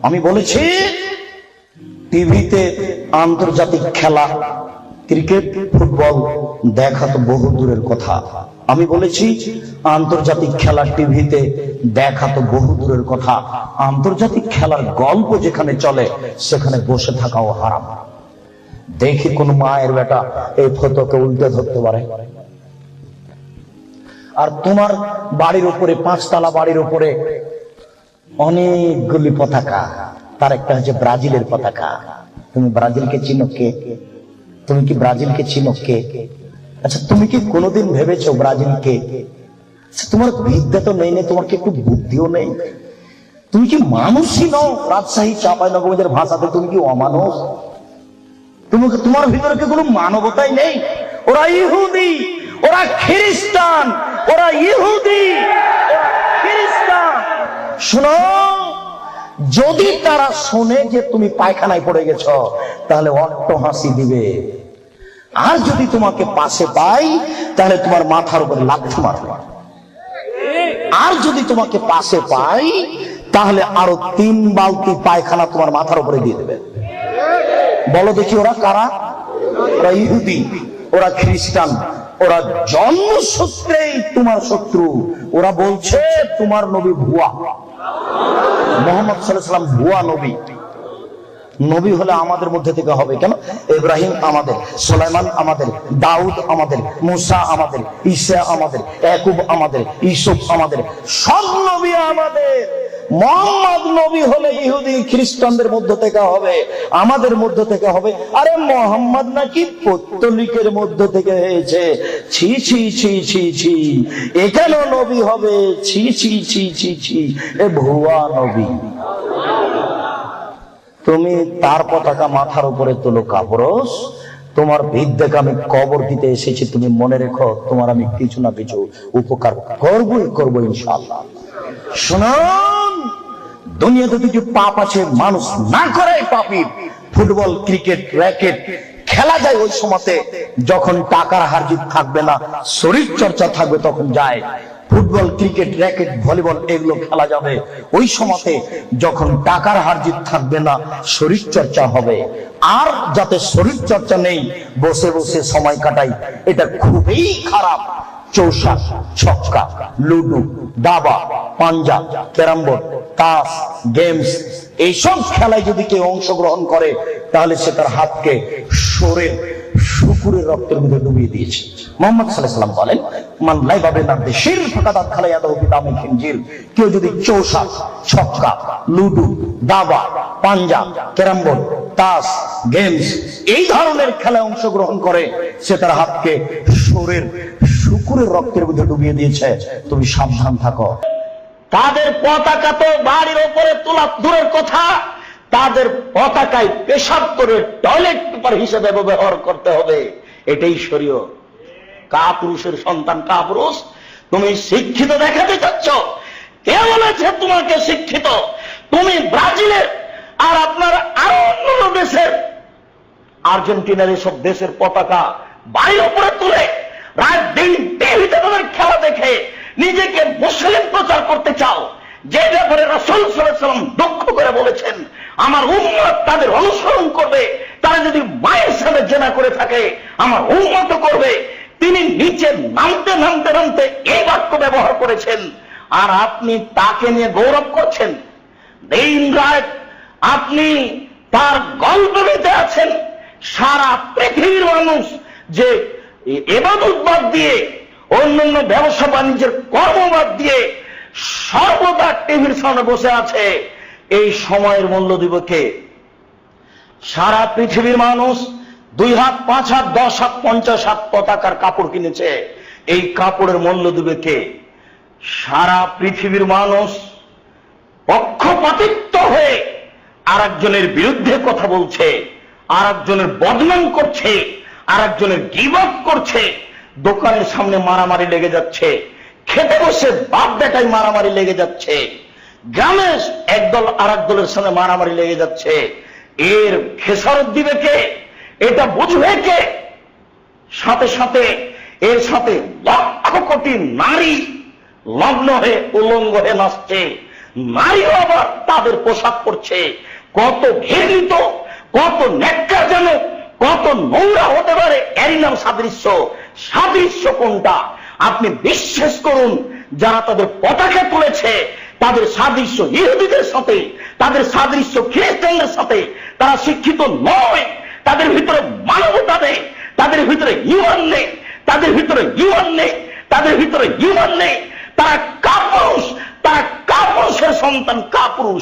আমি বলেছি টিভিতে আন্তর্জাতিক খেলা ক্রিকেট ফুটবল দেখা তো বহু দূরের কথা। আমি বলেছি আন্তর্জাতিক খেলা টিভিতে দেখা তো বহু দূরের কথা, আন্তর্জাতিক খেলার গল্প যেখানে চলে সেখানে বসে থাকাও হারাম। দেখি কোন মায়ের বেটা এই ফটোকে উল্টে ধরতে পারে। আর তোমার বাড়ির উপরে, 5 তলা বাড়ির উপরে অনেকগুলি পতাকা, তার একটা হচ্ছে ব্রাজিলের পতাকা। তুমি ব্রাজিলকে চিনো কে? তুমি কি ব্রাজিলকে চিনো কে? আচ্ছা, তুমি কি কোনোদিন ভেবেছো ব্রাজিল কে? তোমার বিদ্যা তো নেই, তোমার কি একটু বুদ্ধিও নেই? তুমি কি মানুষই নও? রাজশাহী চাঁপাইনবাবগঞ্জের ভাষাতে তুমি কি অমানুষ? তোমার ভিতরে কি কোনো মানবতাই নেই? ওরা ইহুদি, ওরা খ্রিস্টান, ওরা ইহুদি, ওরা খ্রিস্টান। শোনো, যদি তারা শোনে যে তুমি পায়খানায় পড়ে গেছ তাহলে অট্ট হাসি দিবে, আর যদি তোমাকে পাশে পাই তাহলে তোমার মাথার উপরে লাথি মারবে, আর যদি তোমাকে পাশে পাই তাহলে আরো 3 বালতি পায়খানা তোমার মাথার উপরে দিয়ে দেবে। বলো দেখি ওরা কারা? ওরা ইহুদি, ওরা খ্রিস্টান, ওরা জন্মসূত্রেই তোমার শত্রু। ওরা বলছে তোমার নবী ভুয়া, মুহাম্মদ সাল্লাল্লাহু আলাইহি ওয়াসাল্লাম ভুয়া নবী। নবী হলে আমাদের মধ্যে থেকে হবে কেন? ইব্রাহিম আমাদের, সুলাইমান আমাদের, দাউদ আমাদের, মুসা আমাদের, ঈসা আমাদের, ইয়াকুব আমাদের, ইউসুফ আমাদের, সব নবী আমাদের। মুহাম্মদ নবী হলে ইহুদি খ্রিস্টানদের মধ্য থেকে হবে, আমাদের মধ্য থেকে হবে। আরে মুহাম্মদ নাকি পৌত্তলিকের মধ্য থেকে হয়েছে। ছি ছি ছি ছি ছি, এখানে নবী হবে? ছি ছি ছি ছি ছি, এ ভুয়া নবী। তুমি তার পতাকা মাথার উপরে তোলো কাপুরুষ। তোমার বিদ্যাকে আমি কবর দিতে এসেছি, তুমি মনে রেখো তোমার আমি কিছু না কিছু উপকার করবো ইনশাআল্লাহ। শুনুন, দুনিয়াতে কিছু পাপ আছে মানুষ না করে পাপী। ফুটবল, ক্রিকেট, র্যাকেট খেলা যায় ওই সময়তে যখন টাকার হারজিত থাকবে না, শরীর চর্চা থাকবে, তখন যায়। ফুটবল, ক্রিকেট, র্যাকেট, ভলিবল এগুলো খেলা যাবে ওই সময়তে যখন টাকার হারজিত থাকবে না, শরীর চর্চা হবে। আর যাতে শরীর চর্চা নেই, বসে বসে সময় কাটাই, এটা খুবই খারাপ। চৌসা, ছক্কা, লুডু, দাবা, পাঞ্জা, ক্যারাম বোর্ড, তাস, গেমস, এইসব খেলায় যদি কেউ অংশগ্রহণ করে তাহলে সে তার হাতকে শরীর শুকুরের রক্তের মধ্যে ডুবিয়ে দিয়েছে। মুহাম্মদ সাল্লাল্লাহু আলাইহি ওয়াসাল্লাম বলেন, মান লাইবা বিনারদি শির ফাকাদাত খালায়াদাহু বিদামি খিনজির। কেউ যদি চৌসা, ছক্কা, লুডু, দাবা, পাঞ্জা, ক্যারাম বোর্ড, তাস, গেমস এই ধরনের খেলায় অংশগ্রহণ করে সে তার হাতকে শরীর শুকুরের রক্তের মধ্যে ডুবিয়ে দিয়েছে। তুমি সাবধান থাকো। তাদের পতাকা তো বাড়ির উপরে তোলা দূরের কথা, তাদের পতাকায় পেশাব করে টয়লেট পেপার হিসেবে ব্যবহার করতে হবে। এটাই শরীয়ত। কাপুরুষের সন্তান কাপুরুষ, তুমি শিক্ষিত দেখাতে চাচ্ছ? কে বলেছে তোমাকে শিক্ষিত? তুমি ব্রাজিলের আর আপনার আরো অন্য দেশের, আর্জেন্টিনার এসব দেশের পতাকা বাড়ির উপরে তুলে রাত দিন টিভিতে তাদের খেলা দেখে নিজেকে মুসলিম প্রচার করতে চাও, যে ব্যাপারে রাসূল সাল্লাল্লাহু আলাইহি ওয়াসাল্লাম দুঃখ করে বলেছেন আমার উম্মত তাদের অনুসরণ করবে। তারা যদি মায়ের সাথে জেনা করে থাকে আমার উম্মত করবে। তিনি নিচে নামতে নামতে নামতে এই বাক্য ব্যবহার করেছেন, আর আপনি তাকে নিয়ে গৌরব করছেন। দিন রাত আপনি তার গল্প নিতে আছেন। সারা পৃথিবীর মানুষ যে ইবাদত বাদ দিয়ে, অন্যান্য ব্যবসা বাণিজ্যের কর্মবাদ দিয়ে সর্বদা টিভির সামনে বসে আছে, এই সময়ের মূল্য দিব কে? সারা পৃথিবীর মানুষ 2 হাত, 5 হাত, 10 হাত, 50 হাত পতাকার কাপড় কিনেছে, এই কাপড়ের মূল্য দিবে কে? সারা পৃথিবীর মানুষ পক্ষপাতিত্ব হয়ে আর একজনের বিরুদ্ধে কথা বলছে, আর একজনের বদনাম করছে, আর একজনের গীবত করছে। দোকানের সামনে মারামারি লেগে যাচ্ছে, খেতে বসে বাপ বেটায় মারামারি লেগে যাচ্ছে, গ্রামে একদল আর এক দলের সামনে মারামারি লেগে যাচ্ছে। এর খেসারত দিবে কে? এটা বুঝবে কে? সাথে সাথে এর সাথে লক্ষ কোটি নারী লগ্ন হয়ে উলঙ্গ হয়ে নাচছে, নারীও আবার তাদের পোশাক পরছে। কত ঘৃণিত, কত ন্যাক্কারজনক, কত নোংরা হতে পারে, এরই নাম সাদৃশ্য। সাদৃশ্য কোনটা? আপনি বিশ্বাস করুন, যারা তাদের পতাকা তুলেছে তাদের সাদৃশ্য ইহুদিদের সাথে, তাদের সাদৃশ্য খ্রিস্টানদের সাথে। তারা শিক্ষিত নয়, তাদের ভিতরে মানবতা নেই, তাদের ভিতরে ইমান নেই, তাদের ভিতরে ইমান নেই, তাদের ভিতরে ইমান নেই। তারা কাপুরুষ, তারা কাপুরুষের সন্তান, কাপুরুষ।